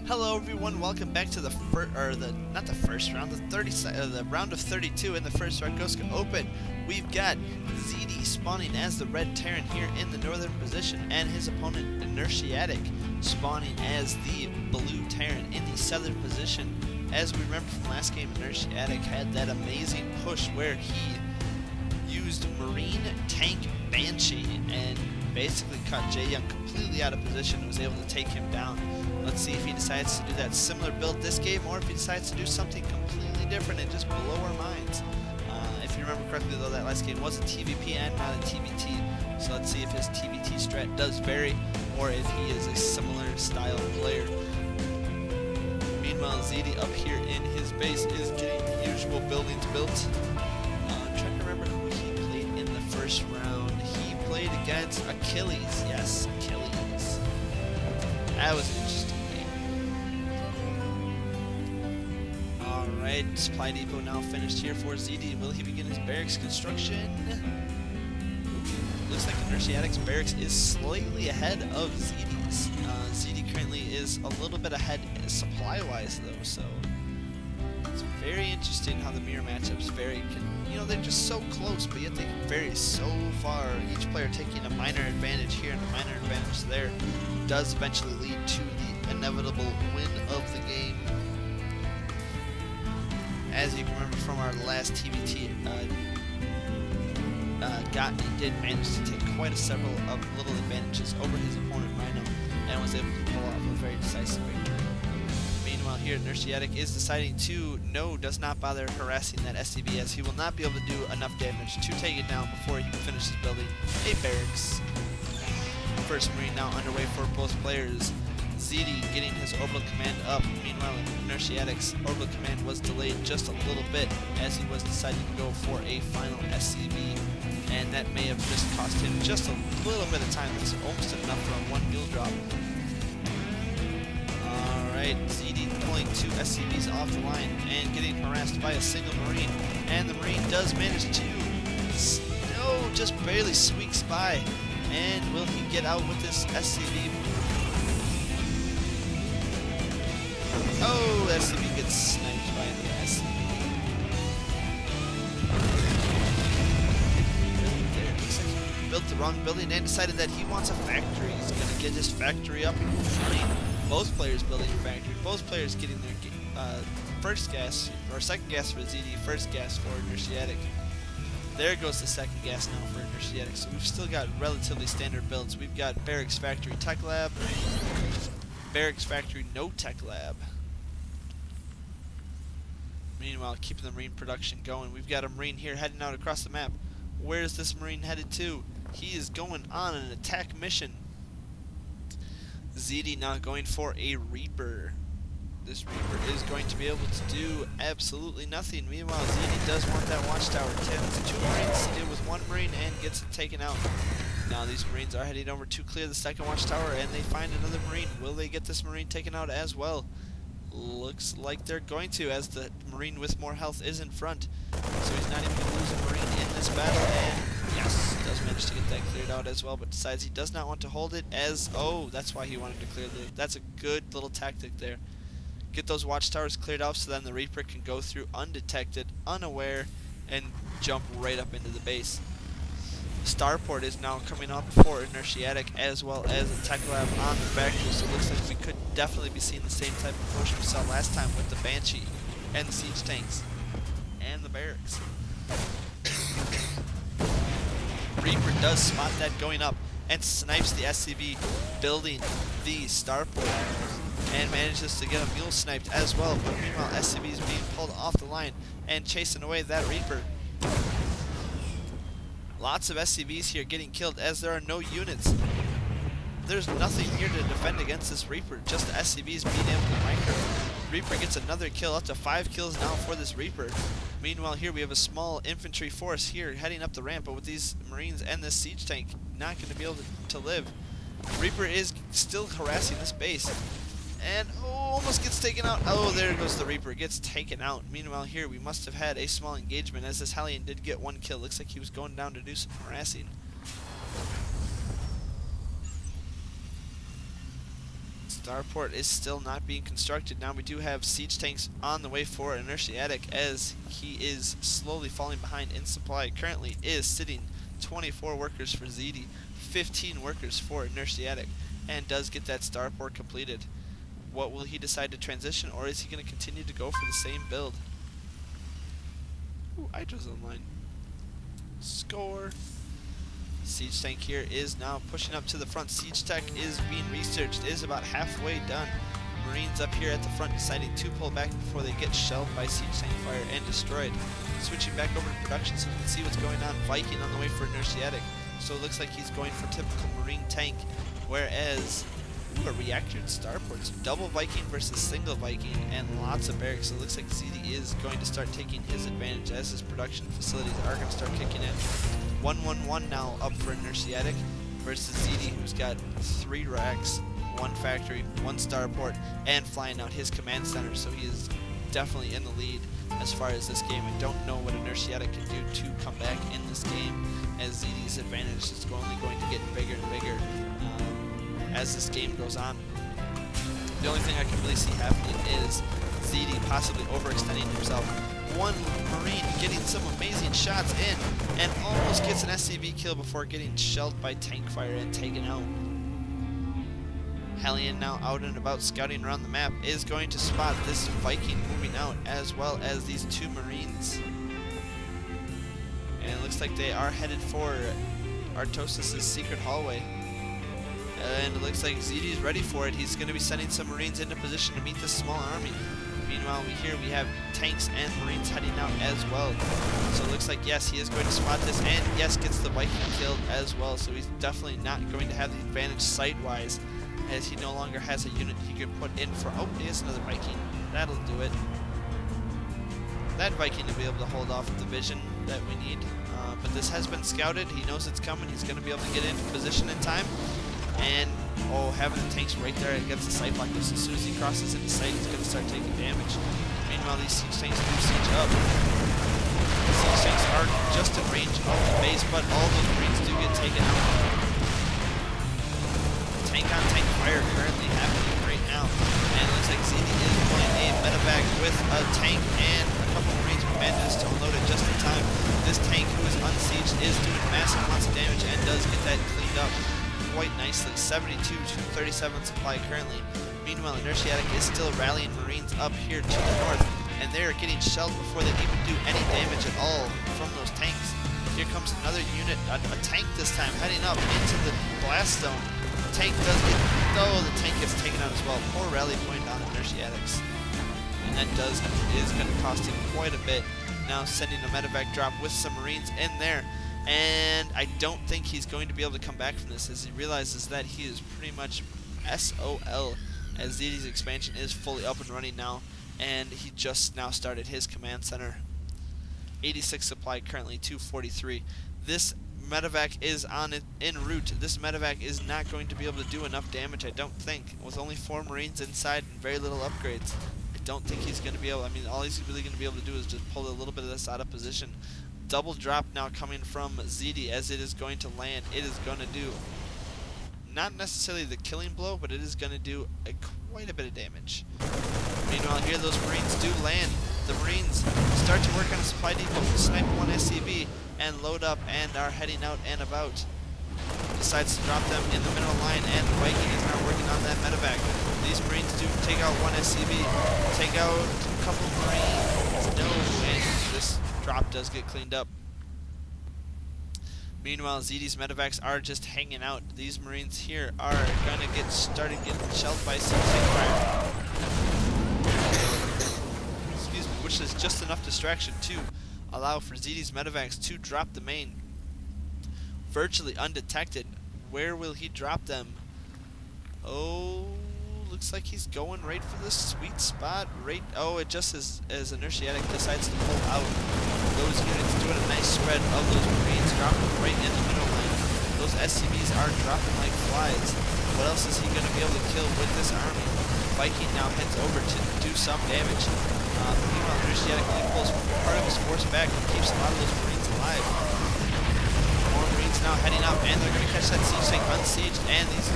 Hello everyone, welcome back to the round of 32 in the first Rakgoska Open. We've got Ziddy spawning as the red Terran here in the northern position, and his opponent Inertiatic spawning as the blue Terran in the southern position. As we remember from last game, Inertiatic had that amazing push where he used Marine Tank Banshee and basically caught Jay Young completely out of position and was able to take him down. Let's see if he decides to do that similar build this game, or if he decides to do something completely different and just blow our minds. If you remember correctly though, that last game was a TVP and not a TVT, so let's see if his TVT strat does vary, or if he is a similar style player. Meanwhile, Ziddy up here in his base is getting the usual buildings built. I'm trying to remember who he played in the first round. He played against Achilles. Yes, Achilles. That was an interesting game. Alright, supply depot now finished here for Ziddy. Will he begin his barracks construction? Ooh, looks like Inertiatic's barracks is slightly ahead of Ziddy's. Ziddy currently is a little bit ahead supply-wise though, so it's very interesting how the mirror matchups vary. They're just so close, but yet they can vary so far. Each player taking a minor advantage here and a minor advantage there does eventually lead to the inevitable win of the game. As you can remember from our last TVT, Gottney did manage to take quite several of little advantages over his opponent Rhino and was able to pull off a very decisive victory. Meanwhile here, Inertiatic is deciding to does not bother harassing that SCV, as he will not be able to do enough damage to take it down before he finishes building a barracks. First Marine now underway for both players. Ziddy getting his orbital command up. Meanwhile, Inertiatic's orbital command was delayed just a little bit as he was deciding to go for a final SCV, and that may have just cost him just a little bit of time. That's almost enough for a one mule drop. Alright, Ziddy pulling two SCVs off the line and getting harassed by a single Marine, and the Marine does manage to just barely squeaks by. And will he get out with this SCV? Oh, the SCV gets sniped by the SCV. Built the wrong building and decided that he wants a factory. He's going to get his factory up and running. Both players building a factory. Both players getting their first gas, or second gas for Ziddy, first gas for Inertiatic. There goes the second gas now for Inertiatic. So we've still got relatively standard builds. We've got Barracks Factory Tech Lab, Barracks Factory No Tech Lab. Meanwhile, keeping the Marine production going. We've got a Marine here heading out across the map. Where is this Marine headed to? He is going on an attack mission. Ziddy now going for a Reaper. This Reaper is going to be able to do absolutely nothing. Meanwhile, Ziddy does want that watchtower. Tens two Marines to deal with one Marine and gets it taken out. Now these Marines are heading over to clear the second watchtower, and they find another Marine. Will they get this Marine taken out as well? Looks like they're going to, as the Marine with more health is in front. So he's not even going to lose a Marine in this battle, and yes, does manage to get that cleared out as well, but decides he does not want to hold it as, oh, that's why he wanted to clear that's a good little tactic there. Get those watchtowers cleared out so then the Reaper can go through undetected, unaware, and jump right up into the base. Starport is now coming up for Inertiatic, as well as a Tech Lab on the factory, so it looks like we could definitely be seeing the same type of push we saw last time with the Banshee and the siege tanks and the barracks. Reaper does spot that going up and snipes the SCV building the Starport, and manages to get a mule sniped as well, but meanwhile SCV is being pulled off the line and chasing away that Reaper. Lots of SCVs here getting killed as there are no units. There's nothing here to defend against this Reaper, just the SCVs being able to micro. Reaper gets another kill, up to 5 kills now for this Reaper. Meanwhile here we have a small infantry force here heading up the ramp, but with these Marines and this siege tank not going to be able to live. Reaper is still harassing this base. And almost gets taken out. Oh, there goes the Reaper. Gets taken out. Meanwhile, here we must have had a small engagement, as this Hellion did get one kill. Looks like he was going down to do some harassing. Starport is still not being constructed. Now we do have siege tanks on the way for Inertiatic as he is slowly falling behind in supply. Currently is sitting 24 workers for Ziddy, 15 workers for Inertiatic, and does get that starport completed. What will he decide to transition, or is he going to continue to go for the same build? Ooh, Idra's online. Score. Siege tank here is now pushing up to the front. Siege tech is being researched, is about halfway done. Marines up here at the front deciding to pull back before they get shelled by siege tank fire and destroyed. Switching back over to production so we can see what's going on. Viking on the way for Inertiatic. So it looks like he's going for typical Marine tank, whereas a reactored starport. So double Viking versus single Viking and lots of barracks. So it looks like Ziddy is going to start taking his advantage as his production facilities are going to start kicking in. 1-1-1 now up for Inertiatic versus Ziddy, who's got 3 racks, 1 factory, 1 starport, and flying out his command center. So he is definitely in the lead as far as this game. I don't know what Inertiatic can do to come back in this game, as Ziddy's advantage is only going to get bigger and bigger as this game goes on. The only thing I can really see happening is Ziddy possibly overextending himself. One Marine getting some amazing shots in and almost gets an SCV kill before getting shelled by tank fire and taken out. Hellion now out and about scouting around the map is going to spot this Viking moving out as well as these 2 Marines. And it looks like they are headed for Artosis' secret hallway. And it looks like Ziddy's ready for it. He's going to be sending some Marines into position to meet this small army. Meanwhile, we have tanks and Marines heading out as well. So it looks like, yes, he is going to spot this, and yes, gets the Viking killed as well. So he's definitely not going to have the advantage site-wise, as he no longer has a unit he can put in for... Oh, he has another Viking. That'll do it. That Viking to be able to hold off the vision that we need. But this has been scouted. He knows it's coming. He's going to be able to get into position in time. And, oh, having the tanks right there against the sight block. So as soon as he crosses into sight, he's going to start taking damage. Meanwhile, these siege tanks do siege up. The siege tanks are just in range of the base, but all those Marines do get taken out. Tank-on-tank fire currently happening right now. And it looks like Ziddy is pulling a medevac with a tank and a couple Marines, but manages to unload it just in time. This tank, who is unsieged, is doing massive amounts of damage and does get that cleaned up quite nicely. 72 to 37 supply currently. Meanwhile, Inertiatic is still rallying Marines up here to the north, and they are getting shelled before they even do any damage at all from those tanks. Here comes another unit, a tank this time, heading up into the blast zone. The tank does get... Oh, the tank gets taken out as well. Poor rally point on Inertiatics. And that is going to cost him quite a bit. Now sending a medevac drop with some Marines in there. And I don't think he's going to be able to come back from this, as he realizes that he is pretty much SOL, as Ziddy's expansion is fully up and running now, and he just now started his command center. 86 supply currently, 243. This medevac is en route. This medevac is not going to be able to do enough damage, I don't think. With only 4 Marines inside and very little upgrades, I don't think he's going to be able... I mean, all he's really going to be able to do is just pull a little bit of this out of position. Double drop now coming from Ziddy as it is going to land. It is going to do not necessarily the killing blow, but it is going to do quite a bit of damage. Meanwhile, here those Marines do land. The Marines start to work on a supply depot, snipe 1 SCV, and load up and are heading out and about. Decides to drop them in the middle line, and the Viking is now working on that medevac. These Marines do take out 1 SCV, take out a couple Marines. No, and this drop does get cleaned up. Meanwhile, Ziddy's medevacs are just hanging out. These Marines here are going to get started getting shelled by some fire. Excuse me, which is just enough distraction to allow for Ziddy's medevacs to drop the main. Virtually undetected. Where will he drop them? Oh, looks like he's going right for the sweet spot. Right. Oh, it just as Inertiatic decides to pull out. Those units doing a nice spread of those Marines, dropping right in the middle line. Those SCVs are dropping like flies. What else is he going to be able to kill with this army? Viking now heads over to do some damage. Meanwhile, Inertiatic only pulls part of his force back and keeps a lot of those Marines alive. More Marines now heading up, and they're going to catch that siege tank unsieged, and these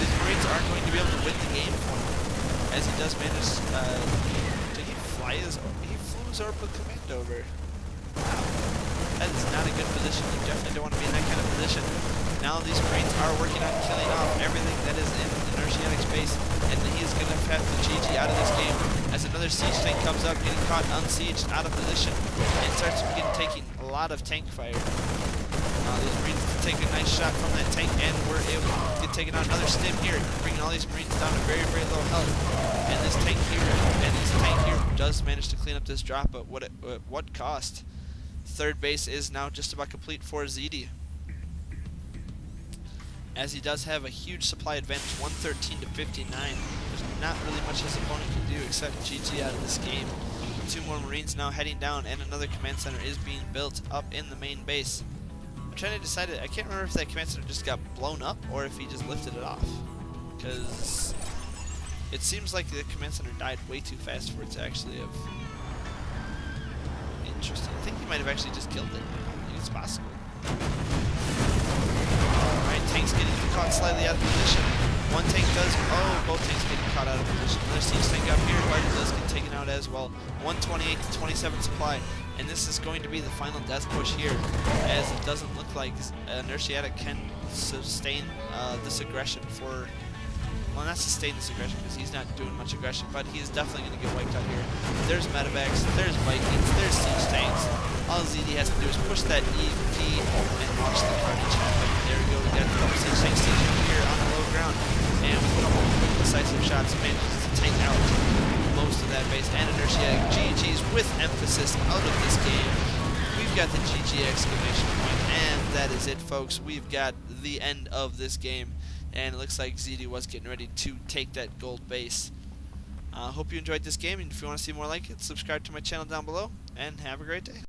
these Marines aren't going to be able to win the game for him, as he does manage. Did he fly his? He flew his orbital command over. Wow, that is not a good position. You definitely don't want to be in that kind of position. Now these Marines are working on killing off everything that is in Inertiatic space, and he is going to have to GG out of this game as another siege tank comes up, getting caught unsieged, out of position, and starts taking a lot of tank fire. These Marines take a nice shot from that tank, and we're able to get taken out. Another stim here, bringing all these Marines down to very, very low health. And this tank here does manage to clean up this drop, but what cost? Third base is now just about complete for Ziddy, as he does have a huge supply advantage, 113 to 59. There's not really much his opponent can do except GG out of this game. 2 more Marines now heading down, and another command center is being built up in the main base. I'm trying to decide I can't remember if that command center just got blown up or if he just lifted it off, because it seems like the command center died way too fast for it to actually have. Interesting. I think he might have actually just killed it. It's possible. Alright, tanks getting caught slightly out of position. One tank does. Oh, both tanks getting caught out of position. Another siege tank up here. But it does get taken out as well. 128 to 27 supply. And this is going to be the final death push here, as it doesn't look like Inertiatic can sustain this aggression for. Well, not sustain this aggression because he's not doing much aggression, but he is definitely going to get wiped out here. There's medevacs, there's Vikings, there's siege tanks. All Ziddy has to do is push that EP and watch the carnage happen. There we go, we got a couple siege tanks stationed here on the low ground, and with a couple quick decisive shots manages to take out most of that base. And Inertiatic GG's with emphasis out of this game. We've got the GG exclamation point, and that is it, folks. We've got the end of this game. And it looks like Ziddy was getting ready to take that gold base. Hope you enjoyed this game, and if you want to see more like it, subscribe to my channel down below, and have a great day.